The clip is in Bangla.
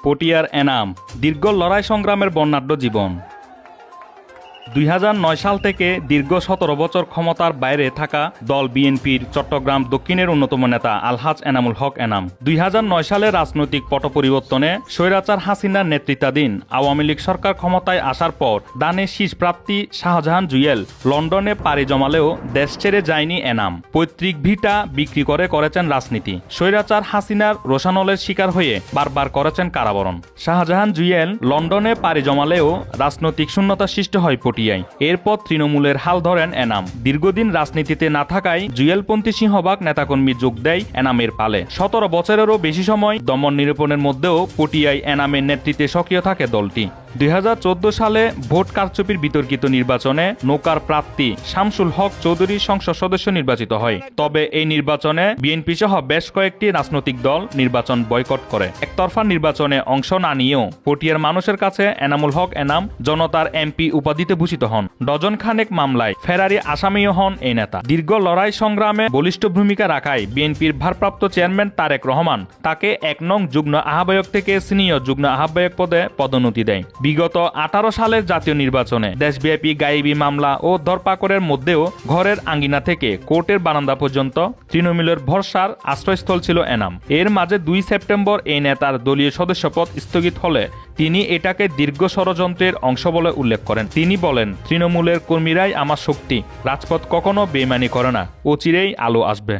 পটিয়ার এনাম দীর্ঘ লড়াই সংগ্রামের বর্ণাঢ্য জীবন। 2009 সাল থেকে দীর্ঘ 17 বছর ক্ষমতার বাইরে থাকা দল বিএনপির চট্টগ্রাম দক্ষিণের অন্যতম নেতা আলহাজ এনামুল হক এনাম 2009 সালে রাজনৈতিক পট পরিবর্তনে স্বৈরাচার হাসিনার নেতৃত্বাধীন আওয়ামী লীগ সরকার ক্ষমতায় আসার পর দানের শীষ প্রার্থী শাহজাহান জুয়েল লন্ডনে পাড়ি জমালেও দেশ ছেড়ে যায়নি এনাম। পৈতৃক ভিটা বিক্রি করেছেন রাজনীতি। স্বৈরাচার হাসিনার রোষানলের শিকার হয়ে বারবার করেছেন কারাবরণ। শাহজাহান জুয়েল লন্ডনে পাড়ি জমালেও রাজনৈতিক শূন্যতা সৃষ্টি হয় পটিয়ায়। এরপর তৃণমূলের হাল ধরেন এনাম। দীর্ঘদিন রাজনীতিতে না থাকায় জুয়েলপন্থী সিংহভাগ নেতাকর্মী যোগ দেয় এনামের পালে। 17 বছরেরও বেশি সময় দমন নিরূপণের মধ্যেও পটিয়ায় এনামের নেতৃত্বে সক্রিয় থাকে দলটি। 2014 সালে ভোট কারচুপির বিতর্কিত নির্বাচনে নৌকার প্রার্থী শামসুল হক চৌধুরী সংসদ সদস্য নির্বাচিত হয়। তবে এই নির্বাচনে বিএনপি সহ বেশ কয়েকটি রাজনৈতিক দল নির্বাচন বয়কট করে। একতরফা নির্বাচনে অংশ না নিয়েও পটিয়ার মানুষের কাছে এনামুল হক এনাম জনতার এমপি উপাধিতে ভূষিত হন। ডজন খানেক মামলায় ফেরারি আসামিও হন এই নেতা। দীর্ঘ লড়াই সংগ্রামে বলিষ্ঠ ভূমিকা রাখায় বিএনপির ভারপ্রাপ্ত চেয়ারম্যান তারেক রহমান তাকে 1 নং যুগ্ম আহ্বায়ক থেকে সিনিয়র যুগ্ম আহ্বায়ক পদে পদোন্নতি দেয়। বিগত 18 সালের জাতীয় নির্বাচনে দেশব্যাপী গায়েবী মামলা ও ধরপাকড়ের মধ্যেও ঘরের আঙ্গিনা থেকে কোর্টের বারান্দা পর্যন্ত তৃণমূলের ভরসার আশ্রয়স্থল ছিল এনাম। এর মাঝে 2 সেপ্টেম্বর এই নেতার দলীয় সদস্যপদ স্থগিত হলে তিনি এটাকে দীর্ঘ ষড়যন্ত্রের অংশ বলে উল্লেখ করেন। তিনি বলেন, তৃণমূলের কর্মীরাই আমার শক্তি, রাজপথ কখনো বেইমানি করে না, অচিরেই আলো আসবে।